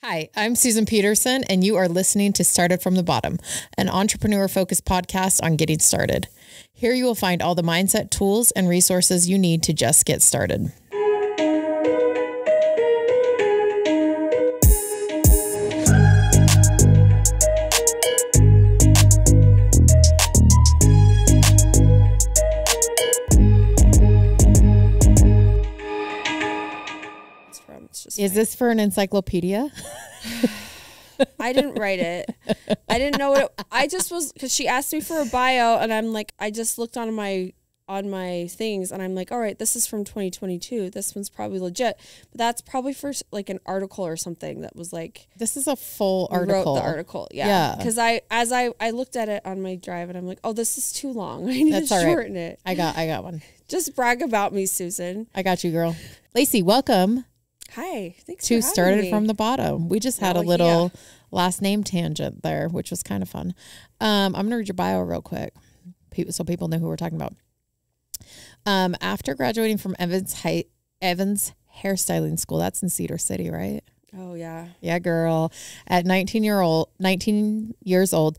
Hi, I'm Susan Peterson, and you are listening to Started from the Bottom, an entrepreneur-focused podcast on getting started. Here you will find all the mindset, tools, and resources you need to just get started. Is this for an encyclopedia? I didn't write it. I didn't know what I just was, because she asked me for a bio, and I'm like, I just looked on my things, and I'm like, all right, this is from 2022. This one's probably legit, but that's probably for like an article or something that was like. This is a full article. Wrote the article, yeah. Because I looked at it on my drive, and I'm like, oh, this is too long. I need to shorten it. I got one. Just brag about me, Susan. I got you, girl. Lacy, welcome. Hi, thanks to for having Started me. from the Bottom. We just had a little last name tangent there, which was kind of fun. I'm going to read your bio real quick so people know who we're talking about. After graduating from Evans Hairstyling School, that's in Cedar City, right? Oh, yeah. Yeah, girl. At 19 years old,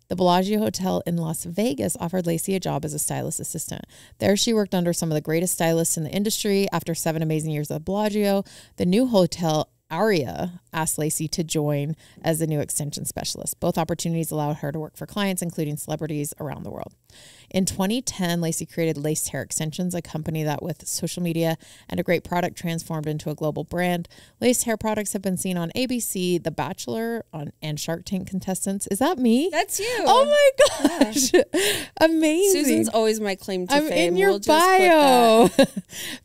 the Bellagio Hotel in Las Vegas offered Lacy a job as a stylist assistant. There she worked under some of the greatest stylists in the industry. After 7 amazing years at Bellagio, the new hotel, Aria, asked Lacy to join as the new extension specialist. Both opportunities allowed her to work for clients, including celebrities around the world. In 2010, Lacy created Laced Hair Extensions, a company that with social media and a great product transformed into a global brand. Laced hair products have been seen on ABC, The Bachelor, and Shark Tank contestants. Is that me? That's you. Oh my gosh. Yeah. Amazing. Susan's always my claim to fame. I'm in your bio.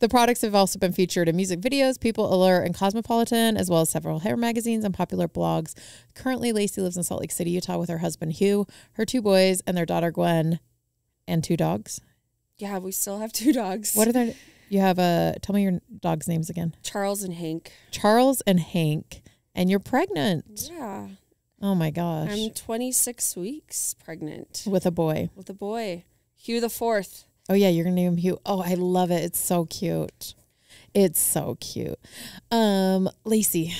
The products have also been featured in music videos, People Allure, and Cosmopolitan, as well as several hair magazines and popular blogs. Currently, Lacy lives in Salt Lake City, Utah with her husband, Hugh, her 2 boys, and their daughter, Gwen. And 2 dogs? Yeah, we still have 2 dogs. What are they? You have tell me your dogs' names again. Charles and Hank. Charles and Hank. And you're pregnant. Yeah. Oh my gosh. I'm 26 weeks pregnant. With a boy. With a boy. Hugh the 4th. Oh yeah, you're going to name him Hugh. Oh, I love it. It's so cute. It's so cute. Lacy,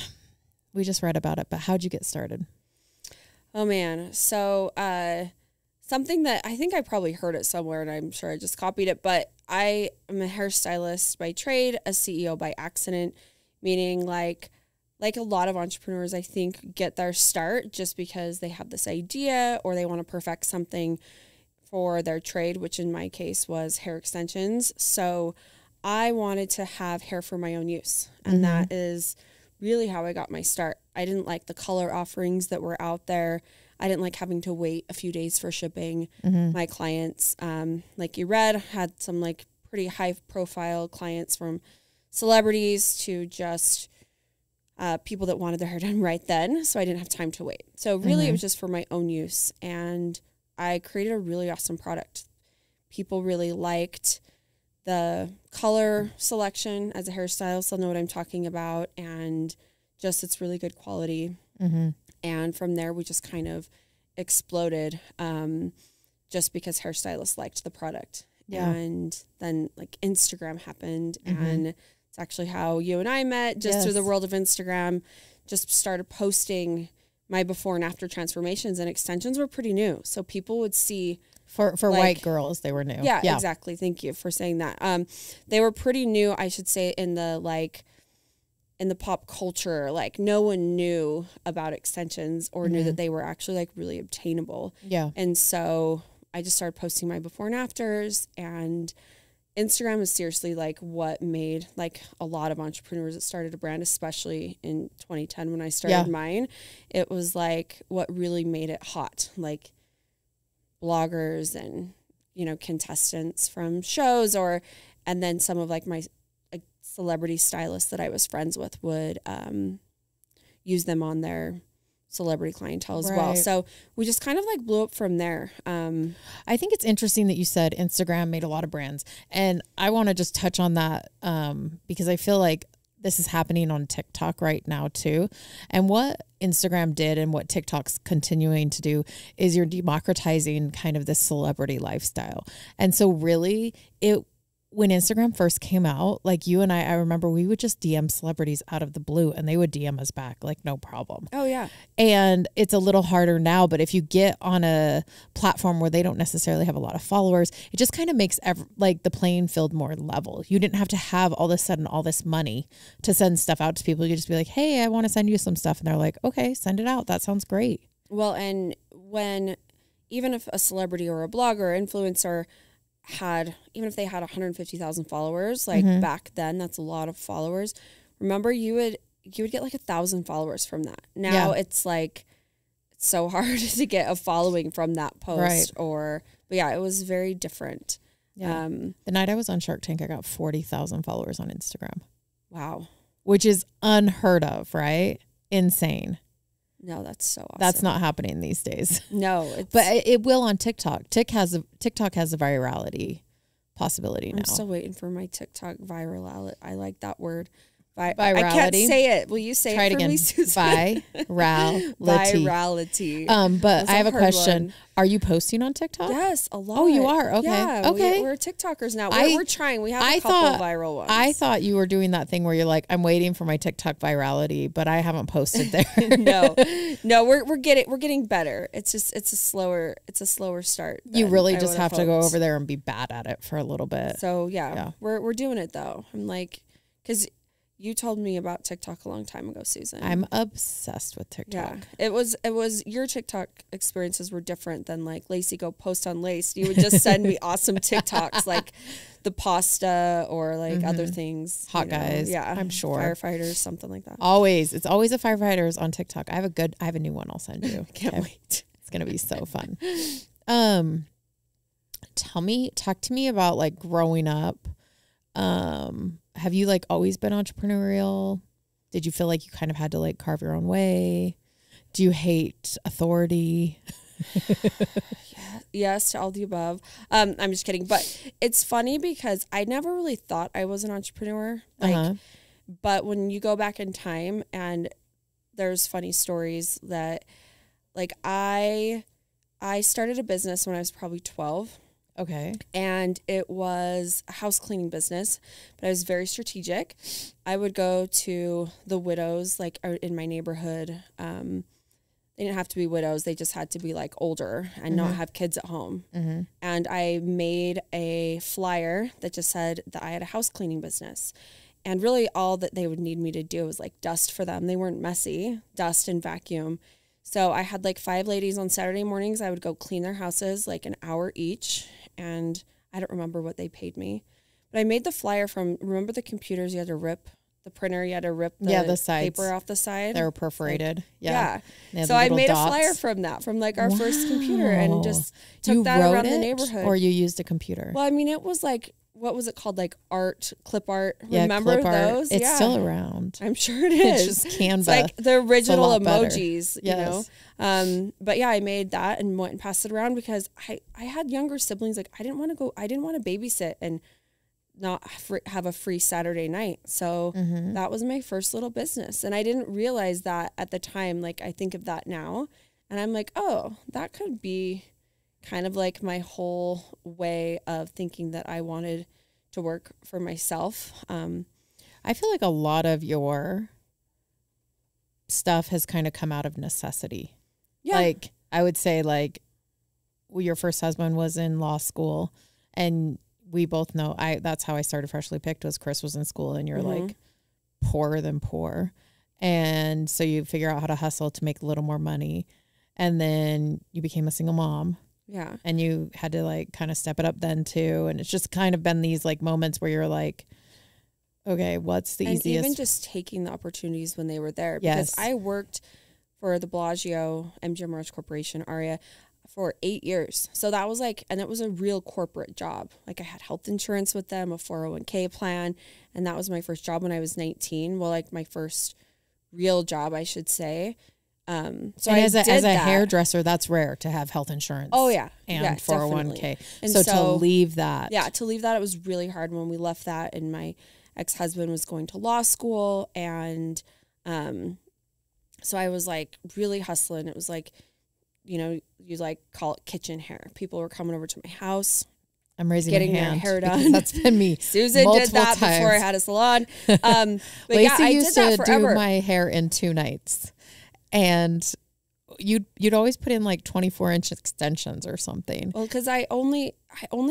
we just read about it, but how'd you get started? Oh man. So, something that I think I probably heard it somewhere, and I'm sure I just copied it, but I am a hairstylist by trade, a CEO by accident, meaning like a lot of entrepreneurs, I think, get their start just because they have this idea or they want to perfect something for their trade, which in my case was hair extensions. So I wanted to have hair for my own use, and that is really how I got my start. I didn't like the color offerings that were out there. I didn't like having to wait a few days for shipping. My clients, like you read, had some like pretty high profile clients, from celebrities to just people that wanted their hair done right then. So I didn't have time to wait. So really it was just for my own use. And I created a really awesome product. People really liked the color selection. As a hairstylist, they'll know what I'm talking about. And just it's really good quality. And from there, we just kind of exploded just because hairstylists liked the product. Yeah. And then like Instagram happened, and it's actually how you and I met, just through the world of Instagram. Just started posting my before and after transformations, and extensions were pretty new. So people would see. For like, white girls, they were new. Yeah, exactly. Thank you for saying that. They were pretty new, I should say, in the pop culture. Like no one knew about extensions or knew that they were actually like really obtainable. Yeah. And so I just started posting my before and afters, and Instagram is seriously like what made like a lot of entrepreneurs that started a brand, especially in 2010 when I started mine. It was like what really made it hot. Like bloggers and, you know, contestants from shows, and then some of like my celebrity stylists that I was friends with would use them on their celebrity clientele as well. So we just kind of like blew up from there. I think it's interesting that you said Instagram made a lot of brands, and I want to just touch on that because I feel like this is happening on TikTok right now too. And what Instagram did and what TikTok's continuing to do is you're democratizing kind of this celebrity lifestyle. And so really when Instagram first came out, like you and I remember we would just DM celebrities out of the blue and they would DM us back, like no problem. Oh yeah. And it's a little harder now, but if you get on a platform where they don't necessarily have a lot of followers, it just kind of makes like the playing field more level. You didn't have to have all of a sudden all this money to send stuff out to people. You just be like, hey, I want to send you some stuff. And they're like, okay, send it out. That sounds great. Well, and even if a celebrity or a blogger or influencer even if they had 150,000 followers, like back then, that's a lot of followers. Remember, you would get like 1,000 followers from that. Now it's like, it's so hard to get a following from that post but yeah, it was very different. Yeah. The night I was on Shark Tank, I got 40,000 followers on Instagram. Wow. Which is unheard of, right? Insane. No, that's so awesome. That's not happening these days. No. But it will on TikTok. TikTok has a virality possibility now. I'm still waiting for my TikTok virality. I like that word. Virality. I can't say it. Will you say Try it for again. me, Susan? Virality. Virality. But I have a question. One. Are you posting on TikTok? Yes, a lot. Oh, you are? Okay. Yeah, okay. We're TikTokers now. We're trying. We have a couple viral ones. I thought you were doing that thing where you're like, I'm waiting for my TikTok virality, but I haven't posted there. No, we're getting better. It's a slower start. You really just have to go over there and be bad at it for a little bit. So yeah. We're doing it though. I'm like, because you told me about TikTok a long time ago, Susan. I'm obsessed with TikTok. Yeah, it was your TikTok experiences were different than like Lacy go post on Lace. You would just send me awesome TikToks like the pasta or like other things. Hot guys. Yeah, I'm sure. Firefighters, something like that. Always. It's always a firefighters on TikTok. I have a new one I'll send you. Can't wait. It's going to be so fun. Talk to me about like growing up. Have you like always been entrepreneurial? Did you feel like you kind of had to like carve your own way? Do you hate authority? Yes, to all the above. I'm just kidding. But it's funny because I never really thought I was an entrepreneur. But when you go back in time and there's funny stories that like I started a business when I was probably 12. Okay. And it was a house cleaning business, but I was very strategic. I would go to the widows, like in my neighborhood. They didn't have to be widows. They just had to be like older and not have kids at home. And I made a flyer that just said that I had a house cleaning business. And really all that they would need me to do was like dust for them. They weren't messy, dust and vacuum. So I had like 5 ladies on Saturday mornings. I would go clean their houses like an hour each. And I don't remember what they paid me. But I made the flyer from, remember the computers you had to rip? The printer, you had to rip the sides. Paper off the side? They were perforated. Like, yeah. So I made a flyer from that, from like our first computer and just took that around the neighborhood. Or you used a computer? Well, I mean, it was like, what was it called? Like clip art. Yeah, remember clip art. those? It's still around. I'm sure it is. It's just Canva. It's like the original emojis, you know? But yeah, I made that and went and passed it around because I had younger siblings. Like I didn't want to babysit and not have a free Saturday night. So that was my first little business. And I didn't realize that at the time. Like I think of that now and I'm like, oh, that could be kind of like my whole way of thinking that I wanted to work for myself. I feel like a lot of your stuff has kind of come out of necessity. Yeah. Like I would say like your first husband was in law school and we both know that's how I started Freshly Picked was Chris was in school and you're like poorer than poor. And so you figure out how to hustle to make a little more money. And then you became a single mom. Yeah. And you had to like kind of step it up then too. And it's just kind of been these like moments where you're like, okay, what's the easiest? Even just taking the opportunities when they were there. Because I worked for the Bellagio, MGM Rush Corporation, ARIA, for 8 years. So that was like, and it was a real corporate job. Like I had health insurance with them, a 401k plan. And that was my first job when I was 19. Well, like my first real job, I should say. So as a hairdresser, that's rare to have health insurance. Oh yeah. And 401k. Definitely. And so to leave that. Yeah, to leave that, it was really hard when we left that and my ex-husband was going to law school. And, so I was like really hustling. It was like, you know, you like call it kitchen hair. People were coming over to my house. I'm raising getting my their hand hair because done. that's been me. Susan did that times. before I had a salon. But Lacy yeah, I used did that to forever. do my hair in 2 nights, and you'd always put in like 24-inch extensions or something. Well, because I only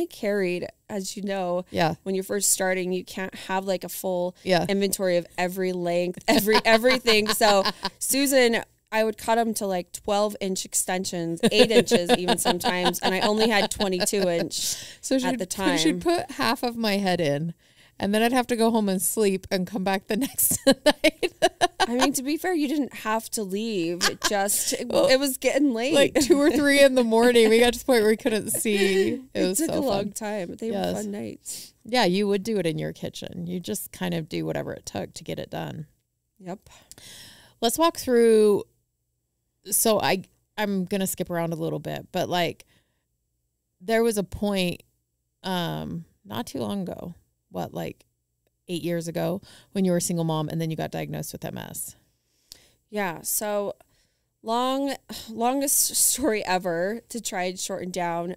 carried, as you know, when you're first starting, you can't have like a full inventory of every length, everything. So Susan, I would cut them to like 12-inch extensions, 8 inches even sometimes, and I only had 22-inch at the time. She'd put half of my head in, and then I'd have to go home and sleep and come back the next night. I mean, to be fair, you didn't have to leave. It was getting late. Like 2 or 3 in the morning. We got to the point where we couldn't see. It was took so a long fun. time, but they were fun nights. Yeah, you would do it in your kitchen. You just kind of do whatever it took to get it done. Yep. Let's walk through. So I'm going to skip around a little bit, but like there was a point not too long ago, like 8 years ago, when you were a single mom and then you got diagnosed with MS. Yeah. So longest story ever to try and shorten down.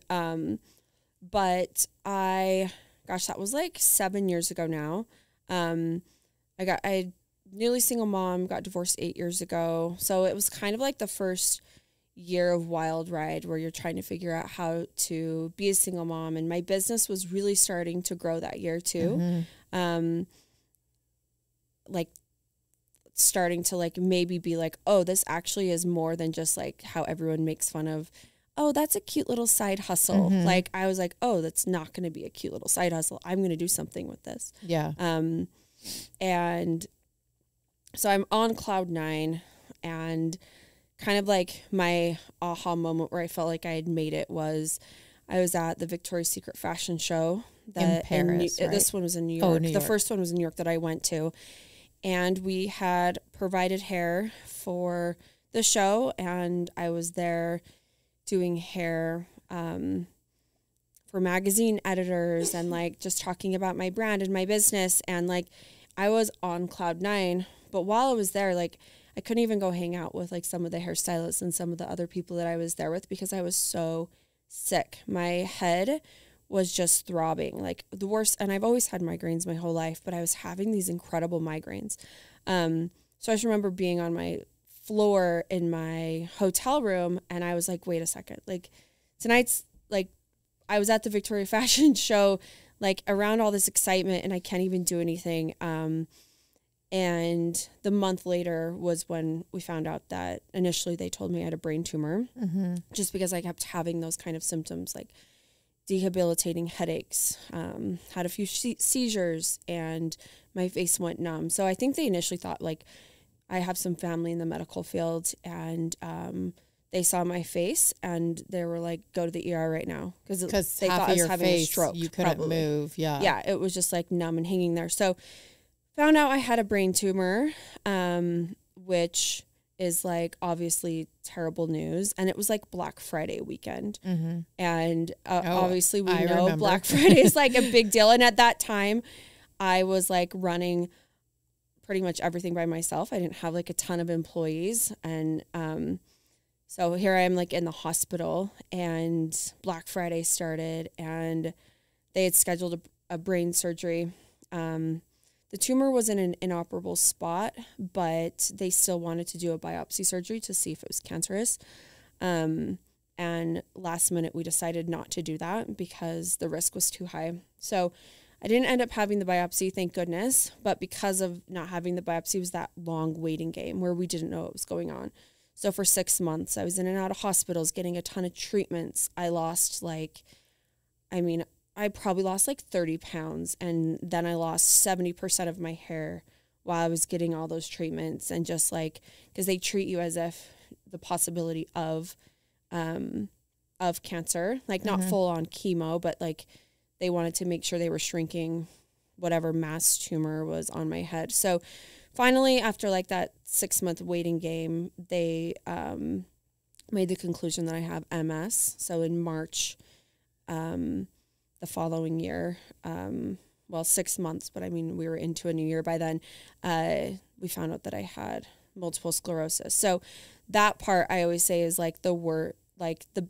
But that was like 7 years ago now. I newly single mom, got divorced 8 years ago. So it was kind of like the first year of wild ride where you're trying to figure out how to be a single mom. And my business was really starting to grow that year too. Like starting to like maybe be like, oh, this actually is more than just like how everyone makes fun of, oh, that's a cute little side hustle. Like I was like, oh, that's not going to be a cute little side hustle. I'm going to do something with this. Yeah. And so I'm on cloud 9, and kind of like my aha moment where I felt like I had made it was I was at the Victoria's Secret fashion show. In Paris, right? This one was in New York. Oh, New York. The first one was in New York that I went to. And we had provided hair for the show, and I was there doing hair for magazine editors and like just talking about my brand and my business. And like I was on cloud 9, but while I was there, like I couldn't even go hang out with like some of the hairstylists and some of the other people that I was there with because I was so sick. My head was just throbbing, like the worst. And I've always had migraines my whole life, but I was having these incredible migraines. So I just remember being on my floor in my hotel room, and I was like, wait a second, like tonight's like, I was at the Victoria Fashion Show, like around all this excitement, and I can't even do anything. And the month later was when we found out that initially they told me I had a brain tumor, just because I kept having those kind of symptoms, like debilitating headaches, had a few seizures, and my face went numb. So I think they initially thought like I have some family in the medical field, and they saw my face and they were like, go to the ER right now. Because they thought I was having a stroke. You couldn't move. Yeah. Yeah. It was just like numb and hanging there. So found out I had a brain tumor, which is like obviously terrible news. And it was like Black Friday weekend. And obviously we know Black Friday is like a big deal. And at that time I was like running pretty much everything by myself. I didn't have like a ton of employees. And so here I am like in the hospital, and Black Friday started, and they had scheduled a brain surgery. The tumor was in an inoperable spot, but they still wanted to do a biopsy surgery to see if it was cancerous. And last minute we decided not to do that because the risk was too high. So I didn't end up having the biopsy, thank goodness. But because of not having the biopsy, it was that long waiting game where we didn't know what was going on. So for 6 months, I was in and out of hospitals getting a ton of treatments. I lost I probably lost like 30 pounds. And then I lost 70% of my hair while I was getting all those treatments. And just like, because they treat you as if the possibility of cancer, like not full on chemo, but like they wanted to make sure they were shrinking whatever mass tumor was on my head. So finally, after like that 6-month waiting game, they made the conclusion that I have MS. So in March, the following year, 6 months, but I mean, we were into a new year by then, we found out that I had multiple sclerosis. So that part I always say is like the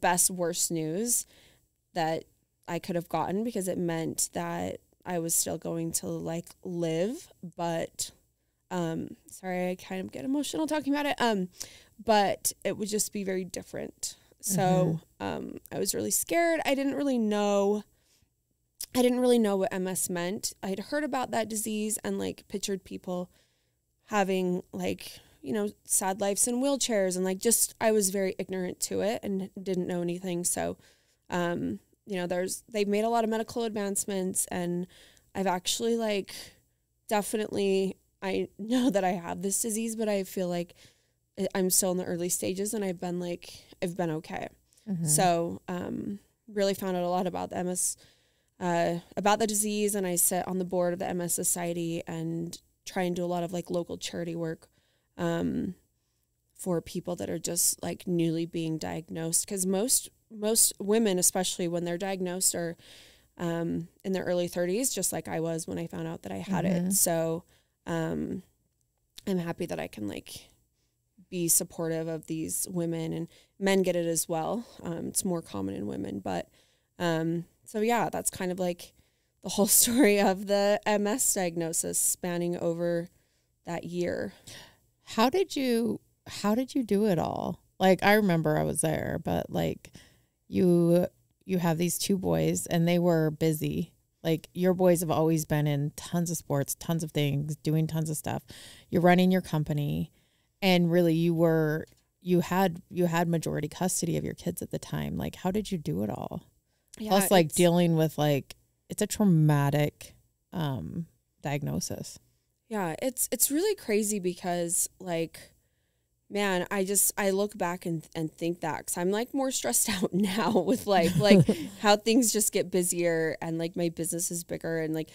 best, worst news that I could have gotten, because it meant that I was still going to like live, but sorry, I kind of get emotional talking about it. But it would just be very different. So I was really scared. I didn't really know what MS meant. I had heard about that disease and like pictured people having like, you know, sad lives in wheelchairs, and like just I was very ignorant to it and didn't know anything. So you know, they've made a lot of medical advancements, and I've actually like definitely, I know that I have this disease, but I feel like I'm still in the early stages, and I've been okay. So really found out a lot about the MS, about the disease, and I sit on the board of the MS Society and try and do a lot of like local charity work for people that are just like newly being diagnosed, because most women, especially when they're diagnosed, are in their early 30s, just like I was when I found out that I had it. So I'm happy that I can like be supportive of these women, and men get it as well. It's more common in women, but so yeah, that's kind of like the whole story of the MS diagnosis spanning over that year. How did you do it all? Like, I remember I was there, but like you have these two boys, and they were busy. Like, your boys have always been in tons of sports, tons of things, doing tons of stuff. You're running your company, and really you had majority custody of your kids at the time. Like, how did you do it all? Yeah, plus like dealing with like, it's a traumatic diagnosis. Yeah, it's really crazy, because like, man, I look back and think that, because I'm like more stressed out now with like how things just get busier, and like my business is bigger, and like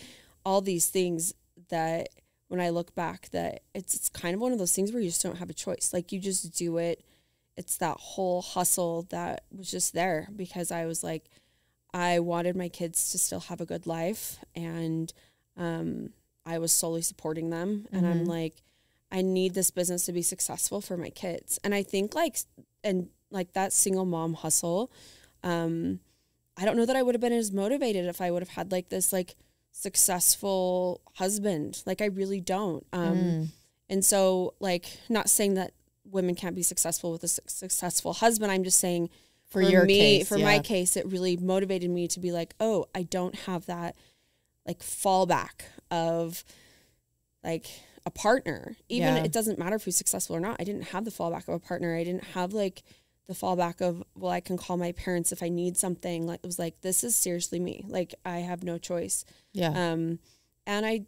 all these things that when I look back, that it's kind of one of those things where you just don't have a choice. Like, you just do it. It's that whole hustle that was just there, because I was like, I wanted my kids to still have a good life, and I was solely supporting them. And I'm like, I need this business to be successful for my kids. And I think like that single mom hustle, I don't know that I would have been as motivated if I would have had like this like successful husband. Like, I really don't. And so like, not saying that women can't be successful with a successful husband. I'm just saying for my case, it really motivated me to be like, oh, I don't have that like fallback of like a partner. Even it doesn't matter if he's successful or not. I didn't have the fallback of a partner. I didn't have like the fallback of, well, I can call my parents if I need something. Like, it was like, this is seriously me. Like, I have no choice. Yeah. And I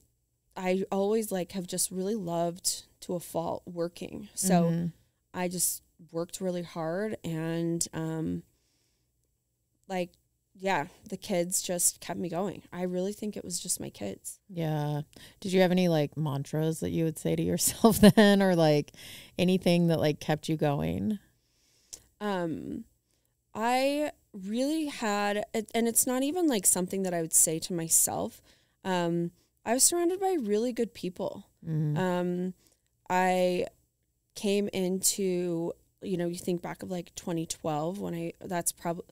always like have just really loved to a fault working. So I just worked really hard, and like, yeah, the kids just kept me going. I really think it was just my kids. Yeah. Did you have any like mantras that you would say to yourself then, or like anything that like kept you going? I really had, and it's not even like something that I would say to myself. I was surrounded by really good people. I came into, you know, you think back of like 2012 when that's probably,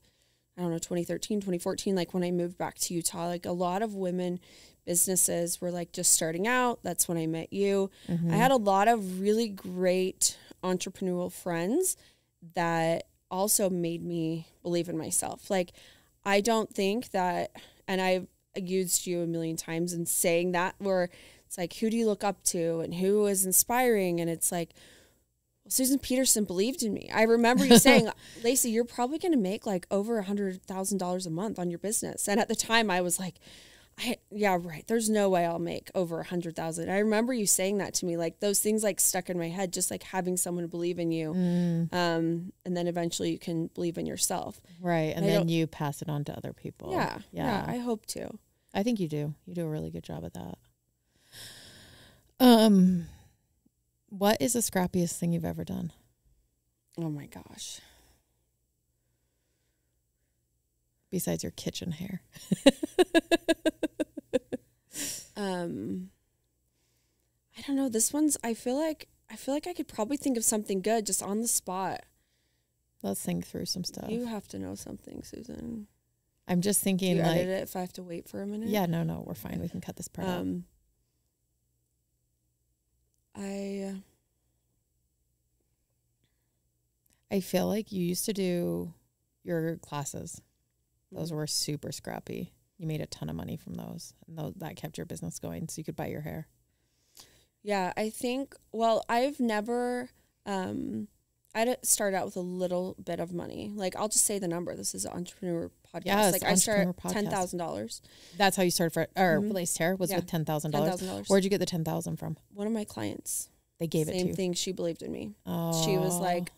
I don't know, 2013, 2014, like when I moved back to Utah, like a lot of women businesses were like just starting out. That's when I met you. I had a lot of really great entrepreneurial friends that also made me believe in myself. Like, I don't think that, and I've used you a million times in saying that, where it's like, who do you look up to and who is inspiring? And it's like, well, Susan Peterson believed in me. I remember you saying, Lacy, you're probably going to make like over $100,000 a month on your business. And at the time I was like, yeah, right. There's no way I'll make over 100,000. I remember you saying that to me, like those things like stuck in my head, just like having someone believe in you. And then eventually you can believe in yourself. Right. And then you pass it on to other people. Yeah. I hope to. I think you do. You do a really good job at that. What is the scrappiest thing you've ever done? Oh my gosh. Besides your kitchen hair. I don't know. This one's, I feel like I could probably think of something good just on the spot. Let's think through some stuff. You have to know something, Susan. I'm just thinking, Do you like, edit it if I have to wait for a minute? yeah, no, we're fine. We can cut this part out. I feel like you used to do your classes. Those were super scrappy. You made a ton of money from those, and that kept your business going so you could buy your hair. Yeah, I think, well, I've never, I started out with a little bit of money. Like, I'll just say the number. This is an entrepreneur podcast. Yeah, like, I started $10,000. That's how you started laced hair was with $10,000. $10,000. Where'd you get the $10,000 from? One of my clients. They gave it to you. Same thing. She believed in me. Oh. She was like,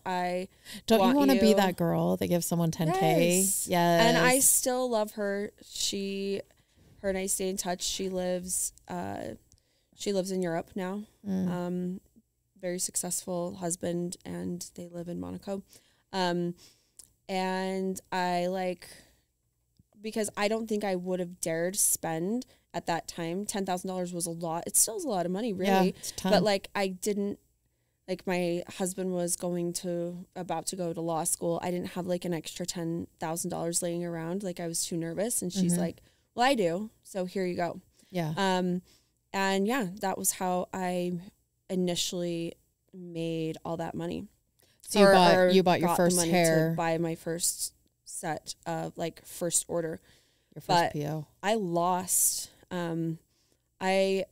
don't you want to be that girl that gives someone $10K? Yes. Yes. And I still love her. Her and I stay in touch. She lives in Europe now. Very successful husband, and they live in Monaco. And I because I don't think I would have dared spend at that time. $10,000 was a lot. It still is a lot of money, really. Yeah, it's a ton. But I didn't, my husband was about to go to law school. I didn't have an extra $10,000 laying around. I was too nervous. And she's like, well, I do. So here you go. Yeah. And yeah, that was how I initially made all that money. So you bought your first money hair to buy my first set of first order. Your first PO. I lost I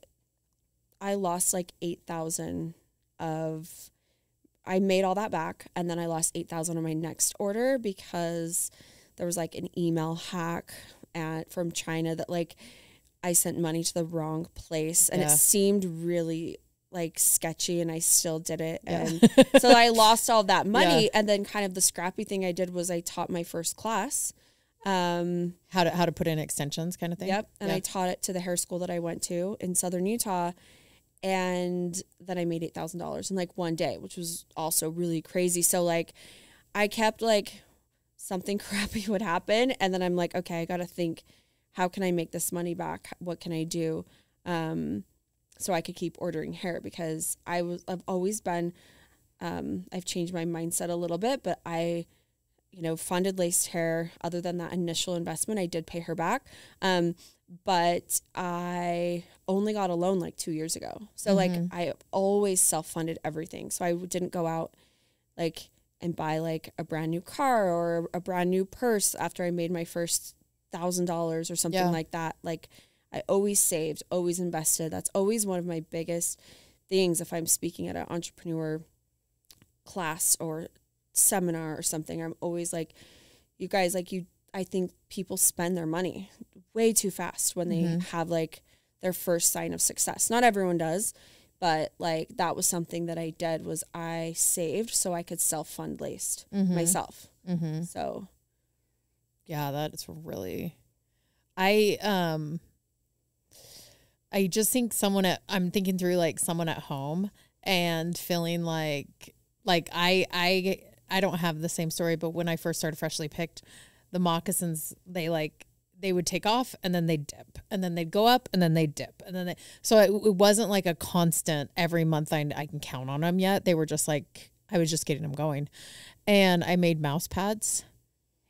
lost 8,000 I made all that back, and then I lost 8,000 on my next order because there was an email hack from China that I sent money to the wrong place, and it seemed really sketchy, and I still did it. And so I lost all that money. And then kind of the scrappy thing I did was I taught my first class. How to put in extensions kind of thing. Yep. And I taught it to the hair school that I went to in Southern Utah. And then I made $8,000 in one day, which was also really crazy. So I kept something crappy would happen. And then I'm okay, I got to think, how can I make this money back? What can I do? So I could keep ordering hair, because I've always been, I've changed my mindset a little bit, but I, funded laced hair. Other than that initial investment, I did pay her back. But I only got a loan 2 years ago. So I always self-funded everything. So I didn't go out and buy a brand new car or a brand new purse after I made my first $1,000 or something like that. I always saved, always invested. That's always one of my biggest things if I'm speaking at an entrepreneur class or seminar or something. I'm always you guys, I think people spend their money way too fast when they have their first sign of success. Not everyone does, but that was something that I did, was I saved so I could self-fund laced myself. So yeah, that's really, I just think I'm thinking through someone at home and feeling I don't have the same story, but when I first started Freshly Picked, the moccasins, they would take off and then they'd dip and then they'd go up and then they'd dip. And then so it wasn't a constant every month I can count on them yet. They were just I was just getting them going. And I made mouse pads.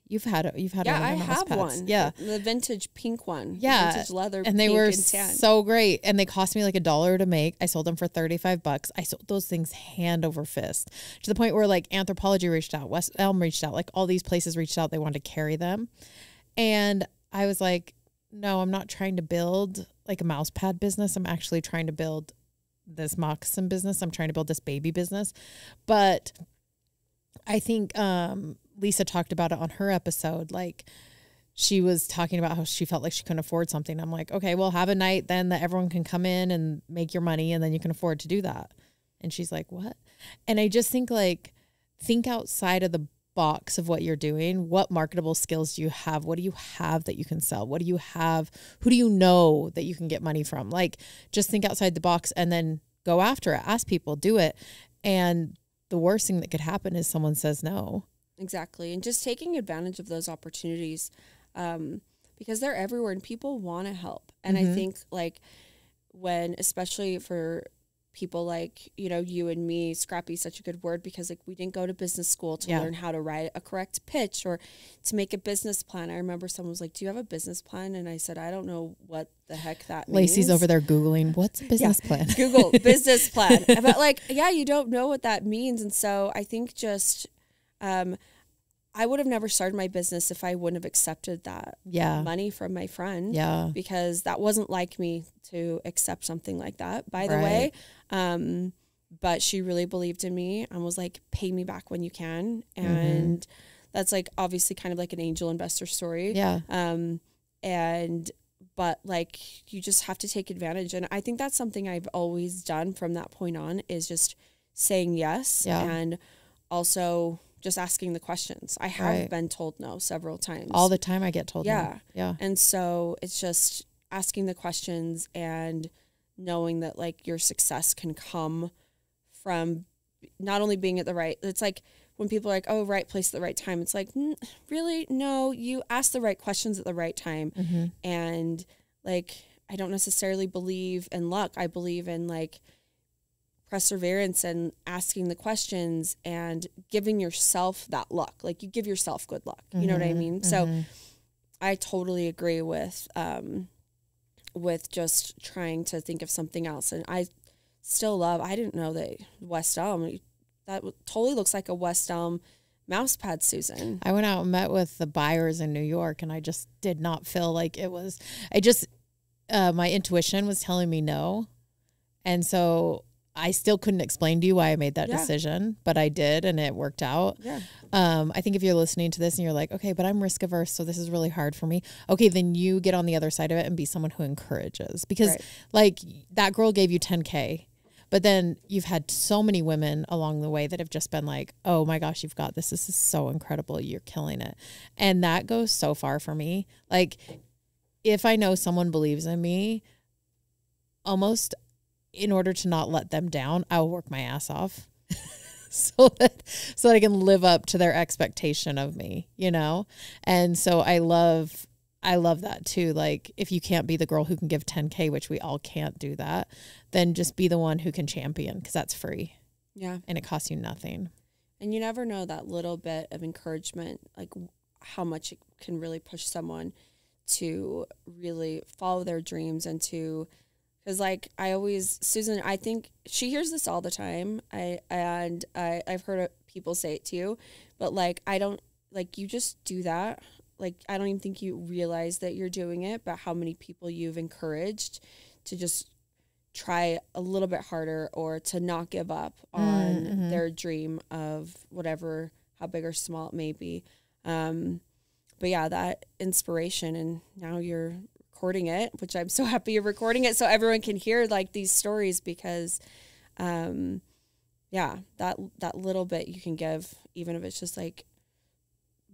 You've had one of I mouse have pads. one. Yeah. The vintage pink one. Yeah. Vintage leather. And they pink were and tan. so great. And they cost me $1 to make. I sold them for $35. I sold those things hand over fist, to the point where Anthropology reached out, West Elm reached out, all these places reached out. They wanted to carry them. And I was no, I'm not trying to build a mouse pad business. I'm actually trying to build this moccasin business. I'm trying to build this baby business. But I think Lisa talked about it on her episode. She was talking about how she felt she couldn't afford something. I'm okay, well, have a night then that everyone can come in and make your money, and then you can afford to do that. And she's what? And I just think think outside of the box of what you're doing. What marketable skills do you have? What do you have that you can sell? What do you have? Who do you know that you can get money from? Just think outside the box and then go after it. Ask people, do it. And the worst thing that could happen is someone says no. Exactly. And just taking advantage of those opportunities, because they're everywhere and people want to help. And I think when, especially for people like, you know, you and me, scrappy, such a good word, because like we didn't go to business school to learn how to write a correct pitch or to make a business plan. I remember someone was like, do you have a business plan? And I said, I don't know what the heck that means. Lacy's over there Googling, what's a business plan? Google business plan. But like, yeah, you don't know what that means. And so I think just, I would have never started my business if I wouldn't have accepted that money from my friend. Yeah. Because that wasn't like me to accept something like that, by the way. But she really believed in me and was like, pay me back when you can. And that's like obviously kind of like an angel investor story. Yeah. But like you just have to take advantage. And I think that's something I've always done from that point on, is just saying yes. And also just asking the questions. I have been told no several times. All the time I get told no. Yeah. And so it's just asking the questions and knowing that like your success can come from not only being at the right, it's like when people are like, oh, right place at the right time. It's like, really? No, you ask the right questions at the right time. And like, I don't necessarily believe in luck. I believe in like perseverance and asking the questions and giving yourself that luck. Like you give yourself good luck. You know what I mean? So I totally agree with just trying to think of something else. And I still love, I didn't know that West Elm, that totally looks like a West Elm mouse pad, Susan. I went out and met with the buyers in New York, and I just did not feel like it was, my intuition was telling me no. And so I still couldn't explain to you why I made that decision, but I did, and it worked out. Yeah. I think if you're listening to this and you're like, okay, but I'm risk averse, so this is really hard for me. Okay, then you get on the other side of it and be someone who encourages, because like that girl gave you 10K, but then you've had so many women along the way that have just been like, oh my gosh, you've got this. This is so incredible. You're killing it. And that goes so far for me. Like if I know someone believes in me, almost in order to not let them down, I'll work my ass off so that I can live up to their expectation of me, you know? And so I love that too. Like if you can't be the girl who can give 10K, which we all can't do that, then just be the one who can champion, because that's free. Yeah. And it costs you nothing. And you never know, that little bit of encouragement, like how much it can really push someone to really follow their dreams and to, because like Susan, I think she hears this all the time. I've heard people say it too, but like, I don't, like you just do that. Like, I don't even think you realize that you're doing it, but how many people you've encouraged to just try a little bit harder or to not give up on their dream of whatever, how big or small it may be. But yeah, that inspiration, and now you're recording it, which I'm so happy you're recording it so everyone can hear like these stories, because yeah, that little bit you can give, even if it's just like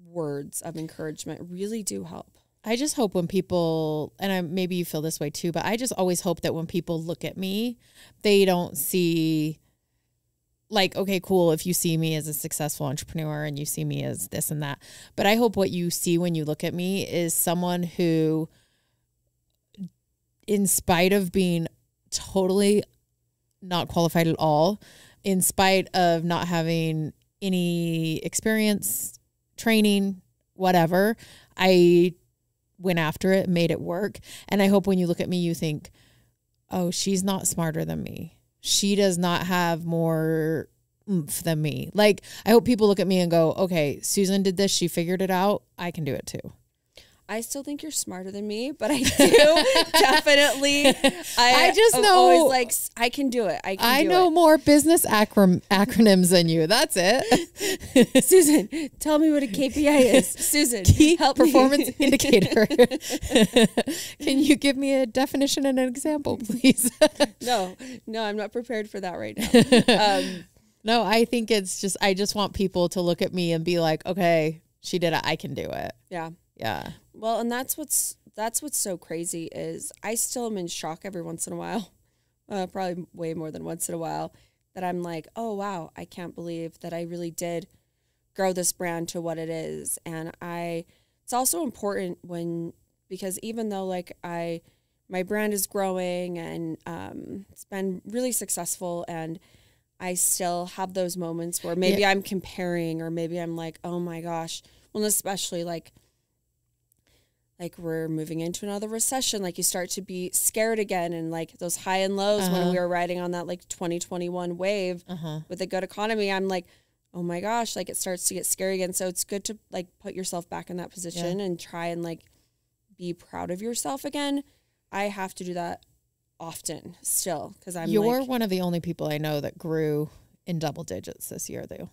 words of encouragement, really do help. I just hope when people, and maybe you feel this way too, but I just always hope that when people look at me, they don't see like, okay, cool, if you see me as a successful entrepreneur and you see me as this and that, but I hope what you see when you look at me is someone who, in spite of being totally not qualified at all, in spite of not having any experience, training, whatever, I went after it, made it work. And I hope when you look at me, you think, oh, she's not smarter than me. She does not have more oomph than me. Like, I hope people look at me and go, okay, Susan did this. She figured it out. I can do it too. I still think you're smarter than me, but I do definitely. I just know, always like, I can do it. I know more business acronyms than you. That's it. Susan, tell me what a KPI is. Susan, Key Performance Indicator. Can you give me a definition and an example, please? No, I'm not prepared for that right now. No, I think it's just, I just want people to look at me and be like, okay, she did it. I can do it. Yeah. Yeah. Well, and that's what's so crazy is I still am in shock every once in a while, probably way more than once in a while, that I'm like, oh, wow, I can't believe that I really did grow this brand to what it is. And it's also important because even though like I my brand is growing, and it's been really successful. And I still have those moments where maybe I'm comparing, or maybe I'm like, oh my gosh. Well, especially like we're moving into another recession. Like you start to be scared again, and like those high and lows when we were riding on that like 2021 wave with a good economy. I'm like, oh my gosh, like it starts to get scary again. So it's good to like put yourself back in that position and try and like be proud of yourself again. I have to do that often still, because You're one of the only people I know that grew in double digits this year, though.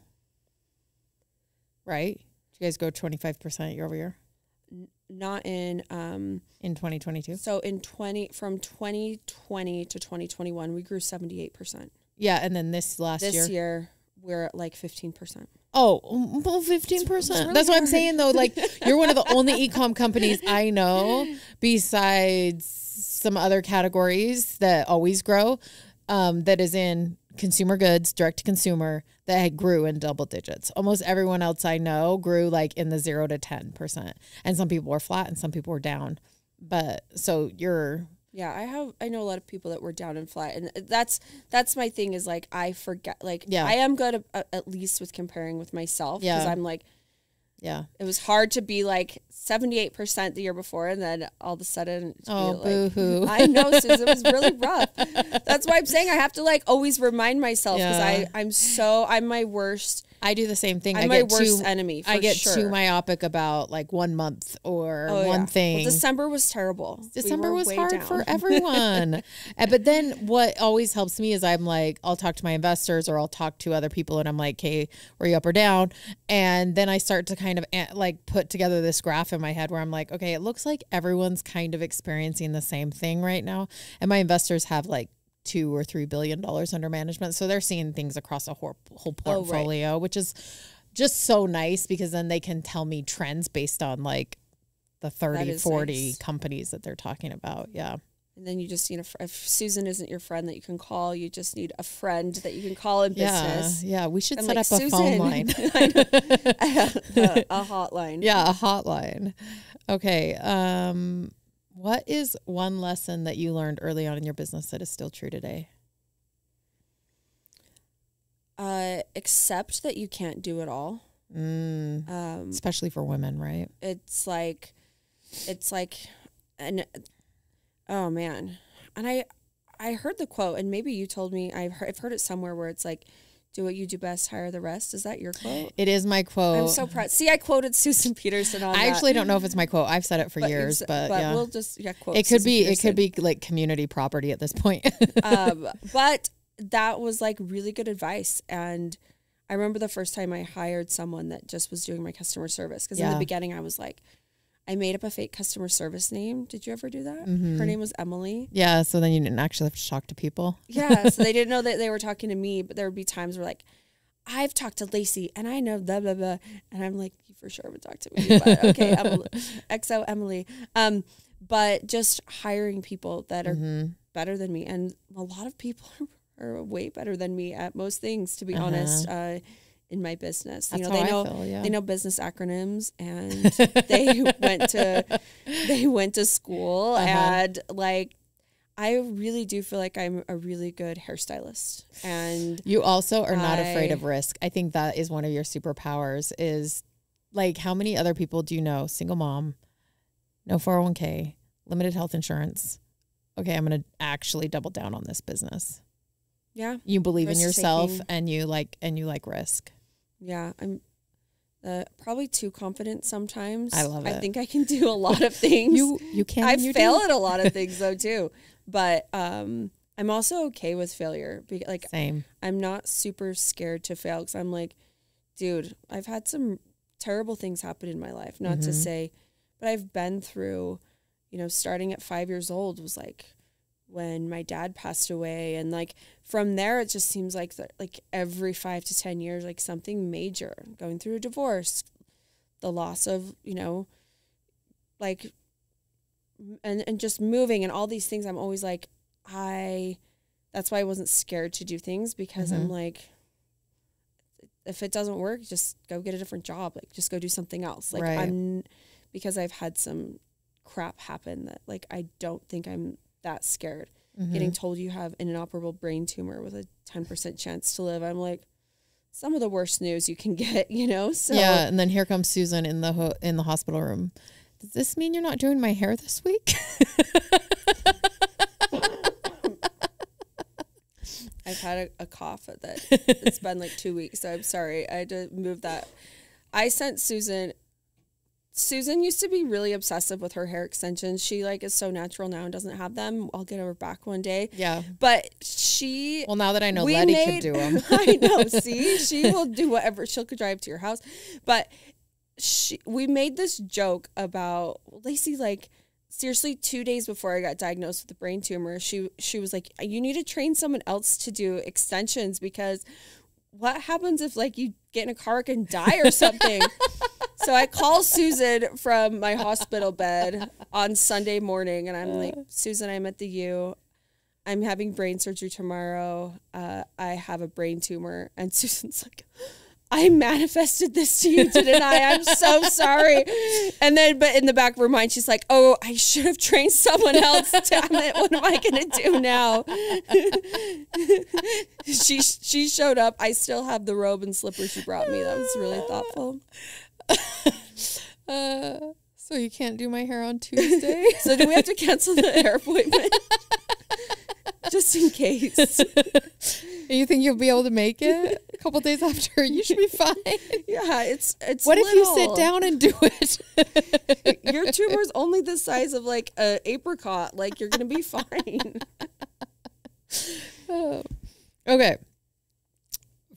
Right? Did you guys go 25% year over year? Not in 2022. So from 2020 to 2021, we grew 78%. Yeah, and then this year we're at like 15%. Oh, well, 15%. Really That's what I'm saying, though. Like, you're one of the only e-com companies I know, besides some other categories that always grow, that is in consumer goods, direct to consumer, that grew in double digits. Almost everyone else I know grew like in the 0 to 10%. And some people were flat and some people were down. But so you're... Yeah, I know a lot of people that were down and flat, and that's my thing is like I forget, like I am good at least with comparing with myself, because I'm like, it was hard to be like 78% the year before, and then all of a sudden boo-hoo. I know, Susan, it was really rough. That's why I'm saying I have to like always remind myself, because I'm my worst. I do the same thing. I'm my worst enemy. I get too myopic about like 1 month or one thing. Well, December was terrible. December was hard for everyone. But then what always helps me is I'm like, I'll talk to my investors or I'll talk to other people, and I'm like, hey, were you up or down? And then I start to kind of like put together this graph in my head where I'm like, okay, it looks like everyone's kind of experiencing the same thing right now. And my investors have like $2 or $3 billion under management. So they're seeing things across a whole portfolio, which is just so nice, because then they can tell me trends based on like the 30, 40 companies that they're talking about. Yeah. And then you just need if Susan isn't your friend that you can call, you just need a friend that you can call in business. Yeah. We should set up a phone line. A hotline. Yeah. A hotline. Okay. What is one lesson that you learned early on in your business that is still true today? Accept that you can't do it all. Especially for women, right? It's like, oh man. And I heard the quote, and maybe you told me, I've heard it somewhere where it's like, do what you do best, hire the rest. Is that your quote? It is my quote. I'm so proud. See, I quoted Susan Peterson on that. I actually don't know if it's my quote. I've said it for years, but yeah. We'll just quote it could Susan be Peterson. It could be like community property at this point. But that was like really good advice. And I remember the first time I hired someone that just was doing my customer service, because in the beginning I was like, I made up a fake customer service name. Did you ever do that? Mm-hmm. Her name was Emily. Yeah, so then you didn't actually have to talk to people. Yeah, so they didn't know that they were talking to me, but there would be times where like, I've talked to Lacy and I know blah, blah, blah. And I'm like, you for sure would talk to me. But okay, Emily, XO Emily. But just hiring people that are better than me. And a lot of people are way better than me at most things, to be honest. In my business, That's they know business acronyms, and they went to school, and like I really do feel like I'm a really good hairstylist. And you also are not afraid of risk. I think that is one of your superpowers. Is like, how many other people do you know? Single mom, no 401k, limited health insurance. Okay, I'm gonna actually double down on this business. Yeah, you believe in yourself, and you like risk. Yeah, I'm probably too confident sometimes. I love it. I think I can do a lot of things. You can. I fail at a lot of things though too, but I'm also okay with failure. Like, same. I'm not super scared to fail, because I'm like, dude, I've had some terrible things happen in my life. Not to say, but I've been through, starting at 5 years old was like when my dad passed away, and like from there it just seems like every 5 to 10 years, like something major, going through a divorce, the loss of like and just moving and all these things. I'm always like, that's why I wasn't scared to do things, because I'm like, if it doesn't work, just go get a different job, like just go do something else. Like, right. Because I've had some crap happen that like I don't think I'm that scared. Getting told you have an inoperable brain tumor with a 10% chance to live. I'm like, some of the worst news you can get, you know? So yeah. And then here comes Susan in the hospital room. Does this mean you're not doing my hair this week? I've had a cough that it's been like 2 weeks, so I'm sorry. I had to move that. I sent Susan. Susan used to be really obsessive with her hair extensions. She like is so natural now and doesn't have them. I'll get her back one day. Yeah. But well, now that I know Letty could do them. I know. See, she will do whatever. She'll drive to your house. But we made this joke about Lacy, like, seriously, 2 days before I got diagnosed with a brain tumor, she was like, you need to train someone else to do extensions, because what happens if like you get in a car wreck and die or something? So I call Susan from my hospital bed on Sunday morning, and I'm like, Susan, I'm at the U. I'm having brain surgery tomorrow. I have a brain tumor. And Susan's like, I manifested this to you, didn't I? I'm so sorry. And then, but in the back of her mind, she's like, oh, I should have trained someone else. Damn it. What am I going to do now? She showed up. I still have the robe and slippers she brought me. That was really thoughtful. So you can't do my hair on Tuesday? So do we have to cancel the hair appointment? Just in case. You think you'll be able to make it a couple days after? You should be fine. Yeah, it's what little. if you sit down and do it? Your tumor's only the size of like an apricot. Like, you're gonna be fine. Oh. Okay.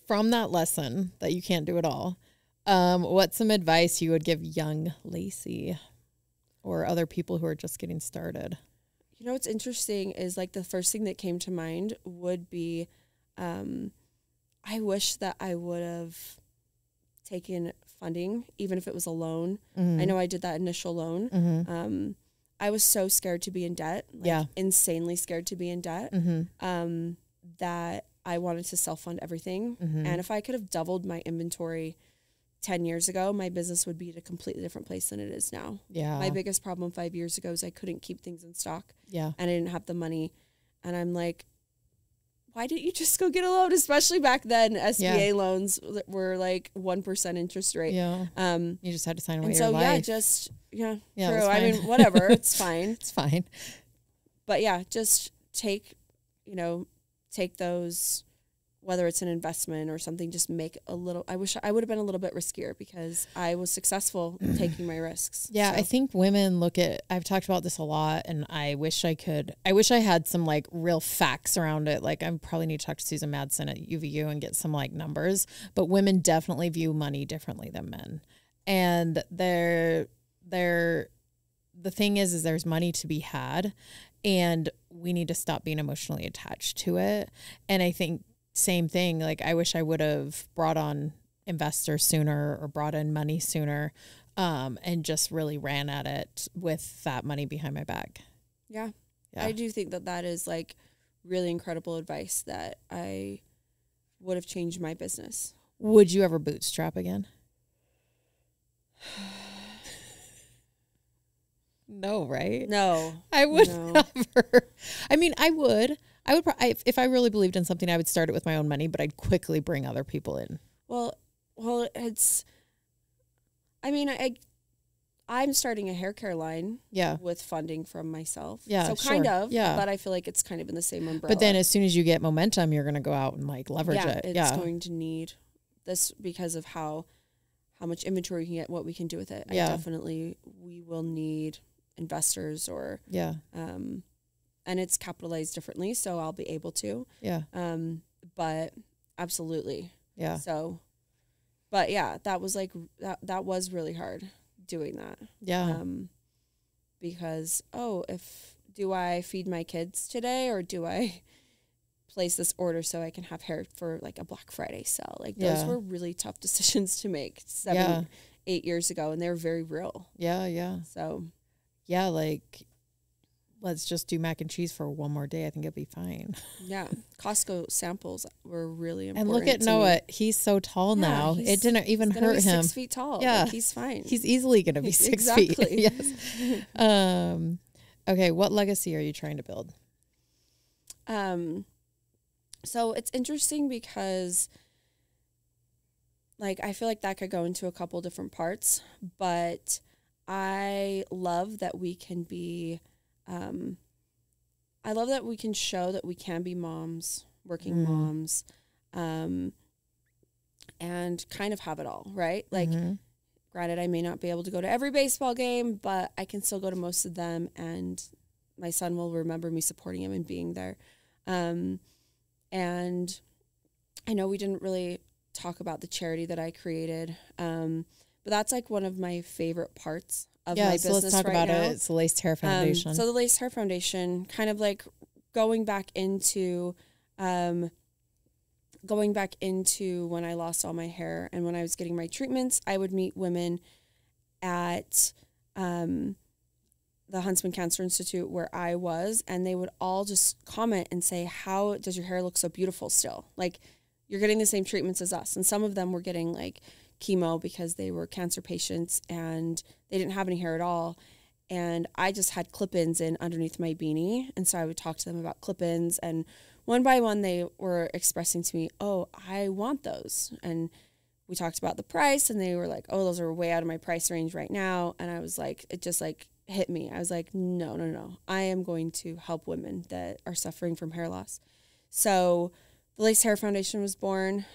From that lesson that you can't do it all, what's some advice you would give young Lacy or other people who are just getting started? You know, what's interesting is like the first thing that came to mind would be, I wish that I would have taken funding, even if it was a loan. I know I did that initial loan. I was so scared to be in debt, like insanely scared to be in debt, that I wanted to self-fund everything. And if I could have doubled my inventory 10 years ago, my business would be at a completely different place than it is now. Yeah. My biggest problem 5 years ago is I couldn't keep things in stock. Yeah. And I didn't have the money. And I'm like, why didn't you just go get a loan? Especially back then, SBA loans were like 1% interest rate. Yeah. You just had to sign away your life. True. I mean, whatever. It's fine. It's fine. But yeah, just take those, whether it's an investment or something, just make a little. I wish I would have been a little bit riskier because I was successful taking my risks. Yeah, so. I think women I've talked about this a lot, and I wish I had some like real facts around it. Like, I probably need to talk to Susan Madsen at UVU and get some like numbers, but women definitely view money differently than men. And the thing is there's money to be had, and we need to stop being emotionally attached to it. And I think same thing, like I wish I would have brought on investors sooner or brought in money sooner, and just really ran at it with that money behind my back. Yeah. I do think that is like really incredible advice that I would have changed my business. Would you ever bootstrap again? No, right? No. I would never. I mean, I would if I really believed in something, I would start it with my own money, but I'd quickly bring other people in. Well, I'm starting a hair care line with funding from myself. Yeah. So kind of, but I feel like it's kind of in the same umbrella. But then as soon as you get momentum, you're going to go out and like leverage it. It's going to need this because of how much inventory we can get, what we can do with it. We will need investors or, and it's capitalized differently, so I'll be able to. Yeah. But absolutely. Yeah. So, but yeah, that was like, that was really hard doing that. Yeah. Because, do I feed my kids today, or do I place this order so I can have hair for like a Black Friday sale? Like those were really tough decisions to make 7, 8 years ago, and they were very real. Yeah. Yeah. So, yeah, like, let's just do mac and cheese for one more day. I think it'll be fine. Yeah. Costco samples were really important. And look at Noah. He's so tall now. It didn't even hurt him. 6 feet tall. Yeah. Like, he's fine. He's easily going to be 6 feet. Yes. Okay, what legacy are you trying to build? So it's interesting because like I feel like that could go into a couple different parts, but I love that we can be I love that we can show that we can be moms, working moms, and kind of have it all, right? Like, granted, I may not be able to go to every baseball game, but I can still go to most of them, and my son will remember me supporting him and being there. And I know we didn't really talk about the charity that I created, but that's like one of my favorite parts of my business. Let's talk about it. It's the Lace Hair Foundation. So the Lace Hair Foundation, kind of like going back into when I lost all my hair and when I was getting my treatments, I would meet women at the Huntsman Cancer Institute where I was, and they would all just comment and say, how does your hair look so beautiful still? Like, you're getting the same treatments as us. And some of them were getting like chemo because they were cancer patients and they didn't have any hair at all. And I just had clip-ins in underneath my beanie. And so I would talk to them about clip-ins, and one by one they were expressing to me, oh, I want those. And we talked about the price, and they were like, oh, those are way out of my price range right now. And I was like, it just like hit me. I was like, no. I am going to help women that are suffering from hair loss. So the Lace Hair Foundation was born.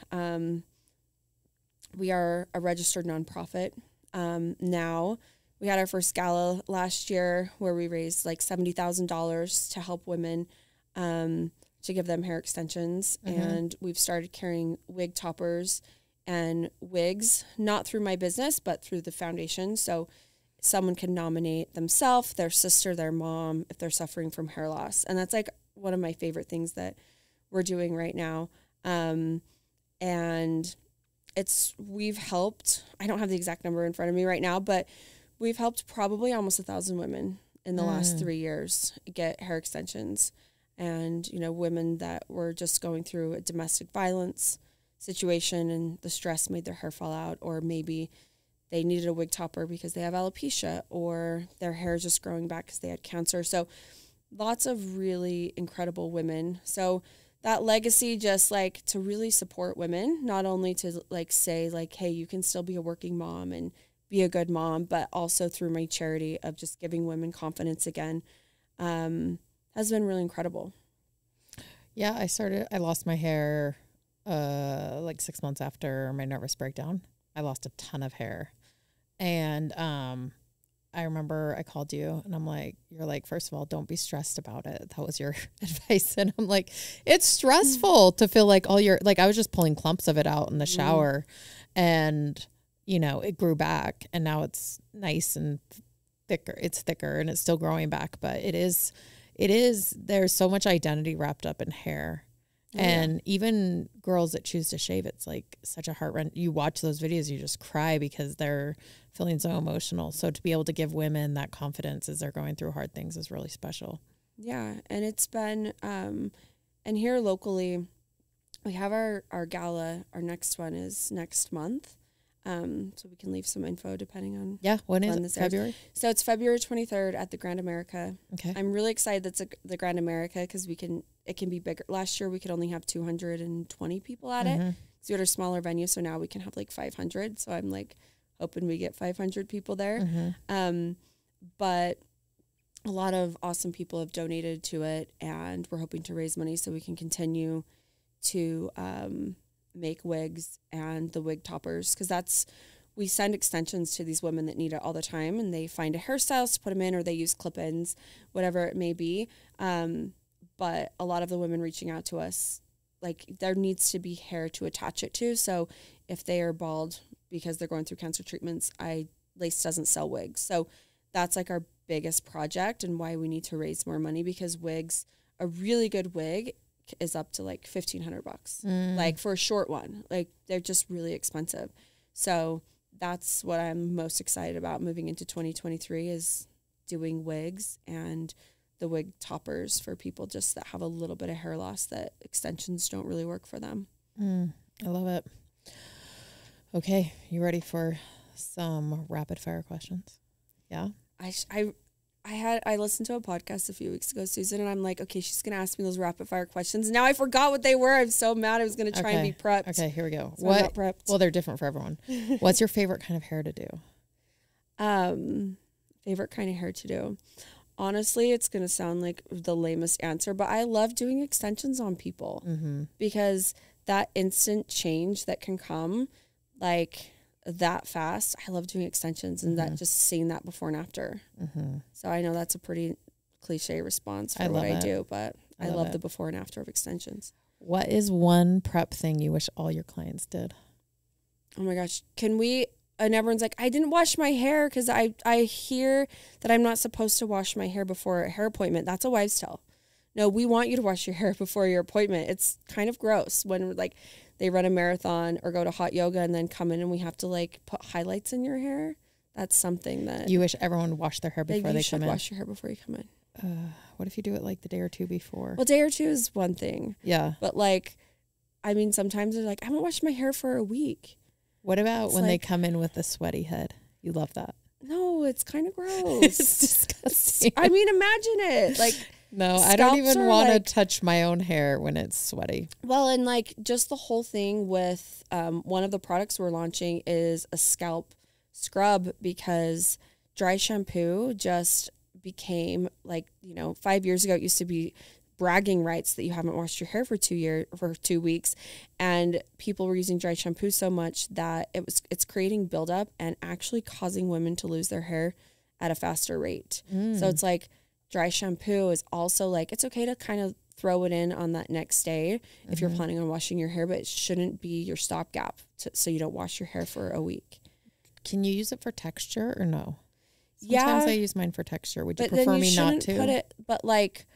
We are a registered nonprofit now. We had our first gala last year where we raised like $70,000 to help women to give them hair extensions. And we've started carrying wig toppers and wigs, not through my business, but through the foundation. So someone can nominate themselves, their sister, their mom, if they're suffering from hair loss. And that's like one of my favorite things that we're doing right now. And we've helped, I don't have the exact number in front of me right now, but we've helped probably almost 1,000 women in the last 3 years get hair extensions. And, you know, women that were just going through a domestic violence situation and the stress made their hair fall out, or maybe they needed a wig topper because they have alopecia, or their hair is just growing back because they had cancer. So lots of really incredible women. So that legacy, just like to really support women, not only to like say like, hey, you can still be a working mom and be a good mom, but also through my charity of just giving women confidence again, has been really incredible. Yeah, I lost my hair like 6 months after my nervous breakdown. I lost a ton of hair. And I remember I called you and I'm like, you're like, first of all, don't be stressed about it. That was your advice. And I'm like, it's stressful to feel like I was just pulling clumps of it out in the shower, and, you know, it grew back, and now it's nice and thicker. It's thicker and it's still growing back, but there's so much identity wrapped up in hair. And even girls that choose to shave, it's like such a heart-wrenching. You watch those videos, you just cry because they're feeling so emotional. So to be able to give women that confidence as they're going through hard things is really special. Yeah, and it's been, and here locally, we have our gala. Our next one is next month. So we can leave some info depending on when is it? February? So it's February 23rd at the Grand America. Okay. I'm really excited that's the Grand America because it can be bigger. Last year we could only have 220 people at it. So we had a smaller venue, so now we can have like 500. So I'm like hoping we get 500 people there. But a lot of awesome people have donated to it, and we're hoping to raise money so we can continue to make wigs and the wig toppers, because we send extensions to these women that need it all the time, and they find a hairstylist to put them in, or they use clip-ins, whatever it may be. But a lot of the women reaching out to us, like, there needs to be hair to attach it to. So if they are bald because they're going through cancer treatments, Lace doesn't sell wigs. So that's like our biggest project and why we need to raise more money, because wigs, a really good wig is up to like $1,500 like for a short one. Like, they're just really expensive. So that's what I'm most excited about moving into 2023, is doing wigs and the wig toppers for people just that have a little bit of hair loss that extensions don't really work for them. I love it. Okay, you ready for some rapid fire questions? Yeah. I listened to a podcast a few weeks ago, Susan, and I'm like, okay, she's going to ask me those rapid fire questions. Now I forgot what they were. I'm so mad. I was going to try and be prepped. Okay, here we go. So I'm not prepped. Well, they're different for everyone. What's your favorite kind of hair to do? Favorite kind of hair to do. Honestly, it's going to sound like the lamest answer, but I love doing extensions on people because that instant change that can come like that fast. I love doing extensions and that just seeing that before and after. So I know that's a pretty cliche response for what I do, but I love the before and after of extensions. What is one prep thing you wish all your clients did? Oh my gosh. Can we... And everyone's like, I didn't wash my hair because I hear that I'm not supposed to wash my hair before a hair appointment. That's a wives' tale. No, we want you to wash your hair before your appointment. It's kind of gross when like they run a marathon or go to hot yoga and then come in and we have to like put highlights in your hair. That's something that you wish everyone would wash their hair before they come in. You should wash your hair before you come in. What if you do it like the day or two before? Well, day or two is one thing. Yeah. But like, I mean, sometimes they're like, I haven't washed my hair for a week. What about when they come in with a sweaty head? You love that. No, it's kind of gross. It's disgusting. I mean, imagine it. Like, no, I don't even want to touch my own hair when it's sweaty. Well, and like just the whole thing with one of the products we're launching is a scalp scrub because dry shampoo just became like, 5 years ago, it used to be bragging rights that you haven't washed your hair for 2 weeks, and people were using dry shampoo so much that it's creating buildup and actually causing women to lose their hair at a faster rate. So it's like dry shampoo is also like, it's okay to kind of throw it in on that next day if you're planning on washing your hair, but it shouldn't be your stopgap so you don't wash your hair for a week. Can you use it for texture or no? Sometimes I use mine for texture. Would you prefer me not to? But like,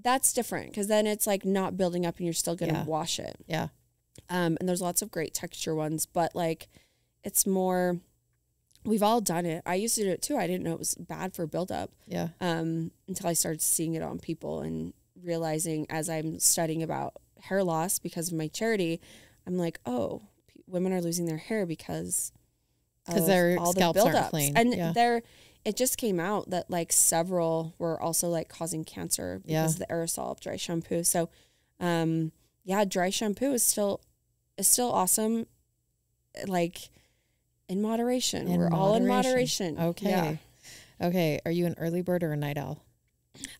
that's different because then it's like not building up and you're still going to wash it. Yeah. And there's lots of great texture ones, but like it's more, we've all done it. I used to do it too. I didn't know it was bad for buildup. Yeah. Until I started seeing it on people and realizing as I'm studying about hair loss because of my charity, I'm like, oh, women are losing their hair because their scalps aren't clean. And it just came out that like several were also like causing cancer because of the aerosol of dry shampoo. So, dry shampoo is still awesome. Like in moderation, we're all in moderation. Okay. Yeah. Okay. Are you an early bird or a night owl?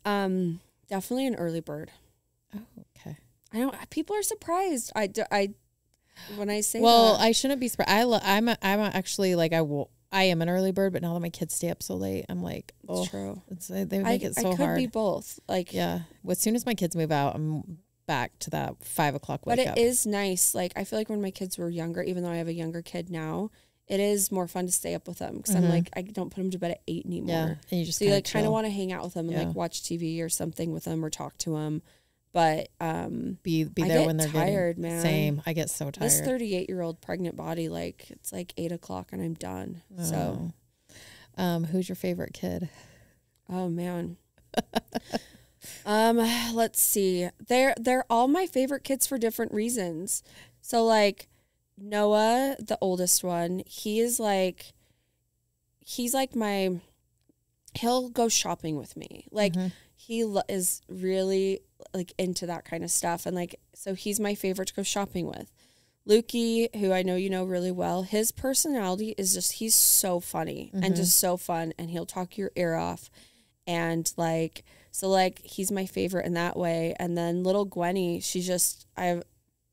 Definitely an early bird. Oh, okay. I know people are surprised. When I say I shouldn't be surprised. I'm actually like I am an early bird, but now that my kids stay up so late, I'm like, oh, it's true. They make it so hard. I could be both. Like, yeah. Well, as soon as my kids move out, I'm back to that 5 o'clock wake up. But it is nice. Like, I feel like when my kids were younger, even though I have a younger kid now, it is more fun to stay up with them because I'm like, I don't put them to bed at 8 anymore. Yeah, and you just so you like kind of want to hang out with them and like watch TV or something with them or talk to them. But be there when they're tired, man. Same. I get so tired. This 38-year-old pregnant body, like it's like 8 o'clock and I'm done. Oh. So, who's your favorite kid? Oh man. Let's see. They're all my favorite kids for different reasons. So like Noah, the oldest one, he's like he'll go shopping with me. Like he is really like into that kind of stuff. And like, so he's my favorite to go shopping with. Lukey, who I know you know really well, his personality is just, he's so funny and just so fun, and he'll talk your ear off. And like, so like, he's my favorite in that way. And then little Gwenny, I have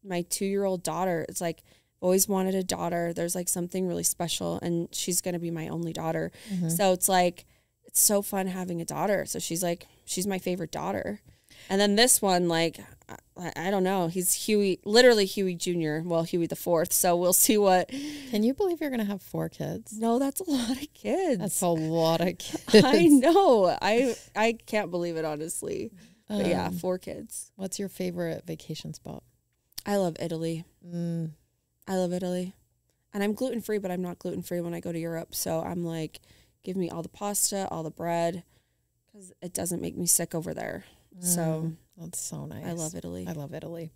my 2-year-old daughter. It's like, always wanted a daughter. There's like something really special, and she's going to be my only daughter. So it's like, it's so fun having a daughter. So she's my favorite daughter. And then this one, like, I don't know. He's Huey, literally Huey Jr. Well, Huey the fourth. So we'll see what. Can you believe you're going to have 4 kids? No, that's a lot of kids. That's a lot of kids. I know. I can't believe it, honestly. But yeah, 4 kids. What's your favorite vacation spot? I love Italy. I love Italy. And I'm gluten-free, but I'm not gluten-free when I go to Europe. So I'm like, give me all the pasta, all the bread, because it doesn't make me sick over there. So that's so nice. I love Italy. I love Italy.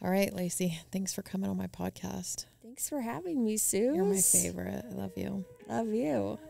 All right, Lacy, thanks for coming on my podcast. Thanks for having me, Sue. You're my favorite. I love you. Love you.